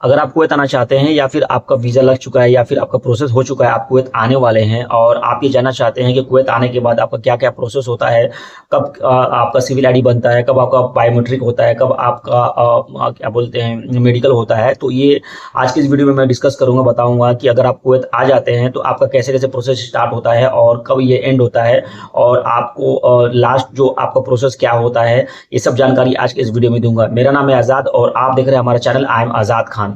अगर आप कुवैत आना चाहते हैं या फिर आपका वीज़ा लग चुका है या फिर आपका प्रोसेस हो चुका है, आप कुवैत आने वाले हैं और आप ये जानना चाहते हैं कि कुवैत आने के बाद आपका क्या-क्या प्रोसेस होता है, कब आपका सिविल आईडी बनता है, कब आपका बायोमेट्रिक होता है, कब आपका क्या बोलते हैं मेडिकल होता है। तो ये आज की इस वीडियो में मैं डिस्कस करूँगा, बताऊँगा कि अगर आप कुवैत आ जाते हैं तो आपका कैसे-कैसे प्रोसेस स्टार्ट होता है और कब ये एंड होता है और आपको लास्ट जो आपका प्रोसेस क्या होता है, ये सब जानकारी आज के इस वीडियो में दूँगा। मेरा नाम है आज़ाद और आप देख रहे हैं हमारा चैनल आई एम आज़ाद खान।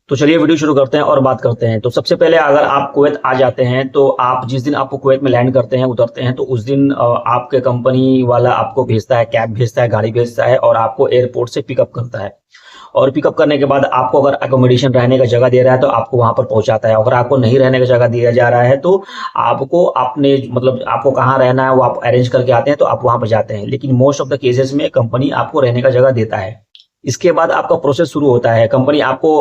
तो चलिए वीडियो शुरू करते हैं और बात करते हैं। तो सबसे पहले अगर आप कुवैत आ जाते हैं तो आप जिस दिन आपको कुवैत में लैंड करते हैं, उतरते हैं, तो उस दिन आपके कंपनी वाला आपको भेजता है, कैब भेजता है, गाड़ी भेजता है और आपको एयरपोर्ट से पिकअप करता है। और पिकअप करने के बाद आपको अगर अकोमोडेशन रहने का जगह दे रहा है तो आपको वहां पर पहुंचाता है। अगर आपको नहीं रहने का जगह दिया जा रहा है तो आपको अपने मतलब आपको कहाँ रहना है वो आप अरेंज करके आते हैं तो आप वहां पर जाते हैं। लेकिन मोस्ट ऑफ द केसेस में कंपनी आपको रहने का जगह देता है। इसके बाद आपका प्रोसेस शुरू होता है। कंपनी आपको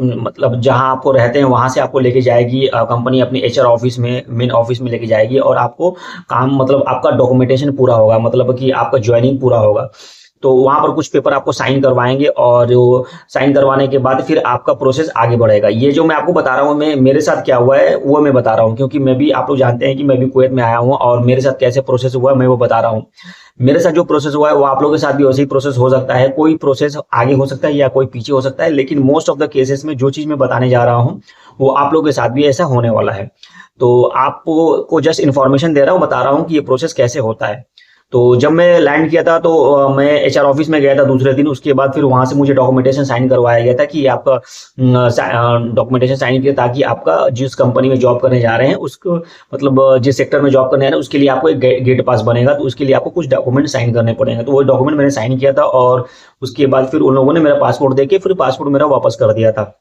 मतलब जहां आपको रहते हैं वहां से आपको लेके जाएगी। कंपनी अपनी एचआर ऑफिस में, मेन ऑफिस में लेके जाएगी और आपको काम मतलब आपका डॉक्यूमेंटेशन पूरा होगा, मतलब कि आपका ज्वाइनिंग पूरा होगा। तो वहां पर कुछ पेपर आपको साइन करवाएंगे और जो साइन करवाने के बाद फिर आपका प्रोसेस आगे बढ़ेगा। ये जो मैं आपको बता रहा हूँ, मैं मेरे साथ क्या हुआ है वो मैं बता रहा हूँ, क्योंकि मैं भी, आप लोग जानते हैं कि मैं भी कुवैत में आया हूँ और मेरे साथ कैसे प्रोसेस हुआ मैं वो बता रहा हूँ। मेरे साथ जो प्रोसेस हुआ है वो आप लोगों के साथ भी वैसे ही प्रोसेस हो सकता है। कोई प्रोसेस आगे हो सकता है या कोई पीछे हो सकता है, लेकिन मोस्ट ऑफ द केसेस में जो चीज मैं बताने जा रहा हूँ वो आप लोगों के साथ भी ऐसा होने वाला है। तो आपको जस्ट इन्फॉर्मेशन दे रहा हूँ, बता रहा हूँ कि ये प्रोसेस कैसे होता है। तो जब मैं लैंड किया था तो मैं एचआर ऑफिस में गया था दूसरे दिन। उसके बाद फिर वहां से मुझे डॉक्यूमेंटेशन साइन करवाया गया था कि आपका डॉक्यूमेंटेशन साइन किया ताकि आपका जिस कंपनी में जॉब करने जा रहे हैं उसको मतलब जिस सेक्टर में जॉब करने जा रहे हैं उसके लिए आपको एक गेट पास बनेगा, तो उसके लिए आपको कुछ डॉक्यूमेंट साइन करने पड़ेंगे। तो वो डॉक्यूमेंट मैंने साइन किया था और उसके बाद फिर उन लोगों ने मेरा पासपोर्ट देके फिर पासपोर्ट मेरा वापस कर दिया था।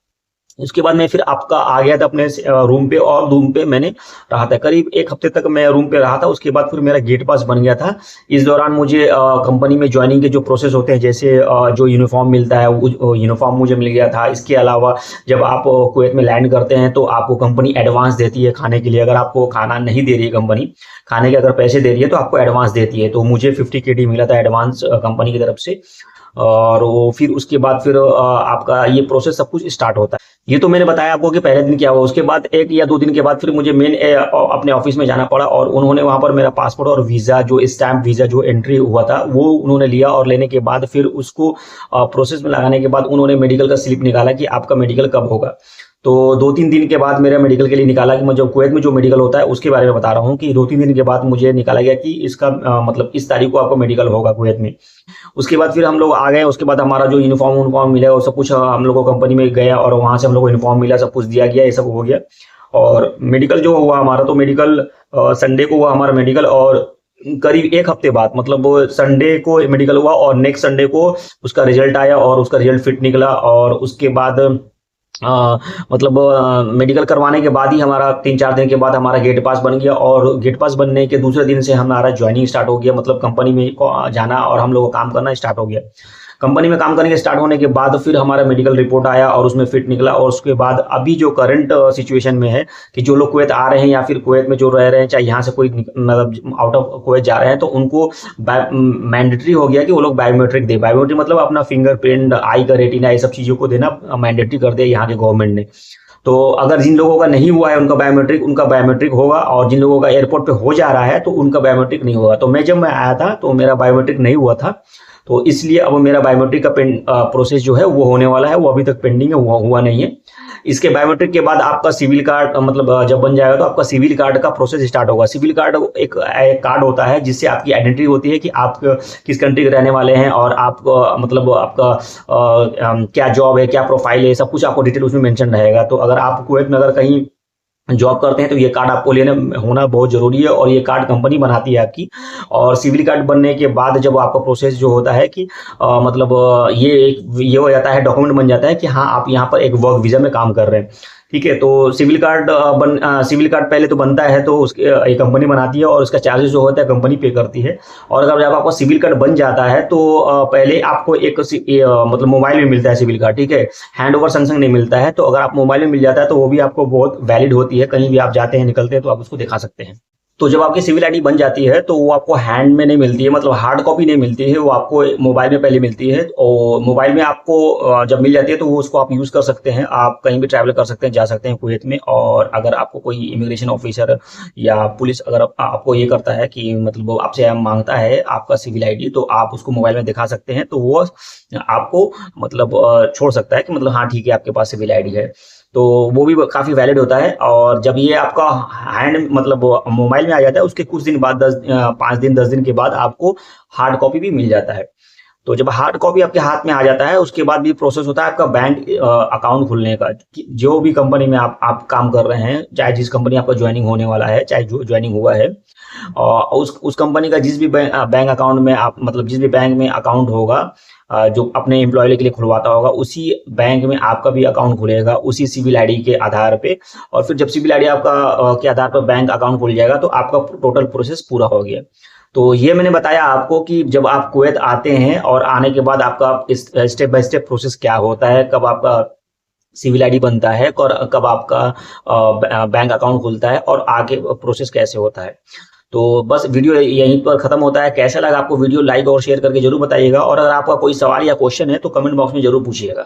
उसके बाद मैं फिर आपका आ गया था अपने रूम पे और रूम पे मैंने रहा था करीब 1 हफ्ते तक मैं रूम पे रहा था। उसके बाद फिर मेरा गेट पास बन गया था। इस दौरान मुझे कंपनी में ज्वाइनिंग के जो प्रोसेस होते हैं, जैसे जो यूनिफॉर्म मिलता है वो यूनिफॉर्म मुझे मिल गया था। इसके अलावा जब आप कुवैत में लैंड करते हैं तो आपको कंपनी एडवांस देती है खाने के लिए। अगर आपको खाना नहीं दे रही है कंपनी, खाने के अगर पैसे दे रही है तो आपको एडवांस देती है। तो मुझे 50 KD मिला था एडवांस कंपनी की तरफ से। और वो फिर उसके बाद फिर आपका ये प्रोसेस सब कुछ स्टार्ट होता है। ये तो मैंने बताया आपको कि पहले दिन क्या हुआ। उसके बाद 1 या 2 दिन के बाद फिर मुझे मेन अपने ऑफिस में जाना पड़ा और उन्होंने वहां पर मेरा पासपोर्ट और वीजा, जो स्टैम्प वीजा जो एंट्री हुआ था वो उन्होंने लिया। और लेने के बाद फिर उसको प्रोसेस में लगाने के बाद उन्होंने मेडिकल का स्लिप निकाला कि आपका मेडिकल कब होगा। तो 2-3 दिन के बाद मेरा मेडिकल के लिए निकाला कि मुझे कुवैत में जो मेडिकल होता है उसके बारे में बता रहा हूँ कि 2-3 दिन के बाद मुझे निकाला गया कि इसका मतलब इस तारीख को आपको मेडिकल होगा कुवैत में। उसके बाद फिर हम लोग आ गए। उसके बाद हमारा जो यूनिफॉर्म मिला और सब कुछ हम लोग को कंपनी में गया और वहां से हम लोग को यूनिफॉर्म मिला, सब कुछ दिया गया, ये सब हो गया। और मेडिकल जो हुआ हमारा, तो मेडिकल संडे को हुआ हमारा मेडिकल और करीब 1 हफ्ते बाद मतलब संडे को मेडिकल हुआ और नेक्स्ट संडे को उसका रिजल्ट आया और उसका रिजल्ट फिट निकला। और उसके बाद मतलब मेडिकल करवाने के बाद ही हमारा 3-4 दिन के बाद हमारा गेट पास बन गया और गेट पास बनने के दूसरे दिन से हमारा ज्वाइनिंग स्टार्ट हो गया। मतलब कंपनी में जाना और हम लोग को काम करना स्टार्ट हो गया। कंपनी में काम करने के स्टार्ट होने के बाद फिर हमारा मेडिकल रिपोर्ट आया और उसमें फिट निकला। और उसके बाद अभी जो करंट सिचुएशन में है कि जो लोग कुवैत आ रहे हैं या फिर कुवैत में जो रह रहे हैं, चाहे यहाँ से कोई मतलब आउट ऑफ कुवैत जा रहे हैं, तो उनको मैंडेटरी हो गया कि वो लोग बायोमेट्रिक दे। बायोमेट्रिक मतलब अपना फिंगरप्रिंट, आई का रेटिना, ये सब चीजों को देना मैंडेटरी कर दिया यहाँ के गवर्नमेंट ने। तो अगर जिन लोगों का नहीं हुआ है उनका बायोमेट्रिक होगा और जिन लोगों का एयरपोर्ट पे हो जा रहा है तो उनका बायोमेट्रिक नहीं होगा। तो जब मैं आया था तो मेरा बायोमेट्रिक नहीं हुआ था, तो इसलिए अब मेरा बायोमेट्रिक का प्रोसेस जो है वो होने वाला है। वो अभी तक पेंडिंग है, हुआ नहीं है। इसके बायोमेट्रिक के बाद आपका सिविल कार्ड मतलब जब बन जाएगा तो आपका सिविल कार्ड का प्रोसेस स्टार्ट होगा। सिविल कार्ड एक कार्ड होता है जिससे आपकी आइडेंटिटी होती है कि आप किस कंट्री के रहने वाले हैं और आप मतलब आपका क्या जॉब है, क्या प्रोफाइल है, सब कुछ आपको डिटेल उसमें मेंशन रहेगा। तो अगर आप कुवैत में अगर कहीं जॉब करते हैं तो ये कार्ड आपको लेना होना बहुत जरूरी है और ये कार्ड कंपनी बनाती है आपकी। और सिविल कार्ड बनने के बाद जब आपका प्रोसेस जो होता है कि मतलब ये हो जाता है, डॉक्यूमेंट बन जाता है कि हाँ आप यहाँ पर एक वर्क वीजा में काम कर रहे हैं। ठीक है, तो सिविल कार्ड पहले तो बनता है तो उसके एक कंपनी बनाती है और उसका चार्जेस जो होता है कंपनी पे करती है। और अगर जब आपका सिविल कार्ड बन जाता है तो पहले आपको एक मतलब मोबाइल में मिलता है सिविल कार्ड। ठीक है, हैंड ओवर संग नहीं मिलता है। तो अगर आप मोबाइल में मिल जाता है तो वो भी आपको बहुत वैलिड होती है, कहीं भी आप जाते हैं निकलते हैं तो आप उसको दिखा सकते हैं। तो जब आपकी सिविल आईडी बन जाती है तो वो आपको हैंड में नहीं मिलती है, मतलब हार्ड कॉपी नहीं मिलती है, वो आपको मोबाइल में पहले मिलती है। और मोबाइल में आपको जब मिल जाती है तो वो उसको आप यूज़ कर सकते हैं, आप कहीं भी ट्रैवल कर सकते हैं, जा सकते हैं कुवैत में। और अगर आपको कोई इमिग्रेशन ऑफिसर या पुलिस अगर आपको ये करता है कि मतलब वो आपसे मांगता है आपका सिविल आईडी, तो आप उसको मोबाइल में दिखा सकते हैं, तो वो आपको मतलब छोड़ सकता है कि मतलब हाँ ठीक है आपके पास सिविल आईडी है। तो वो भी काफ़ी वैलिड होता है। और जब ये आपका हैंड मतलब मोबाइल में आ जाता है, उसके कुछ दिन बाद 5 दिन 10 दिन के बाद आपको हार्ड कॉपी भी मिल जाता है। तो जब हार्ड कॉपी आपके हाथ में आ जाता है, उसके बाद भी प्रोसेस होता है आपका बैंक अकाउंट खुलने का। जो भी कंपनी में आप काम कर रहे हैं, चाहे जिस कंपनी आपका ज्वाइनिंग होने वाला है, चाहे जो ज्वाइनिंग हुआ है, और उस कंपनी का जिस भी बैंक अकाउंट में आप मतलब जिस भी बैंक में अकाउंट होगा, जो अपने एम्प्लॉय के लिए खुलवाता होगा, उसी बैंक में आपका भी अकाउंट खुलेगा, उसी सिविल आईडी के आधार पे। और फिर जब सिविल आईडी आपका के आधार पर बैंक अकाउंट खुल जाएगा, तो आपका टोटल प्रोसेस पूरा हो गया। तो ये मैंने बताया आपको कि जब आप कुवैत आते हैं और आने के बाद आपका स्टेप बाय स्टेप प्रोसेस क्या होता है, कब आपका सिविल आईडी बनता है और कब आपका बैंक अकाउंट खुलता है और आगे प्रोसेस कैसे होता है। तो बस वीडियो यहीं पर खत्म होता है। कैसा लगा आपको वीडियो, लाइक और शेयर करके जरूर बताइएगा। और अगर आपका कोई सवाल या क्वेश्चन है तो कमेंट बॉक्स में जरूर पूछिएगा।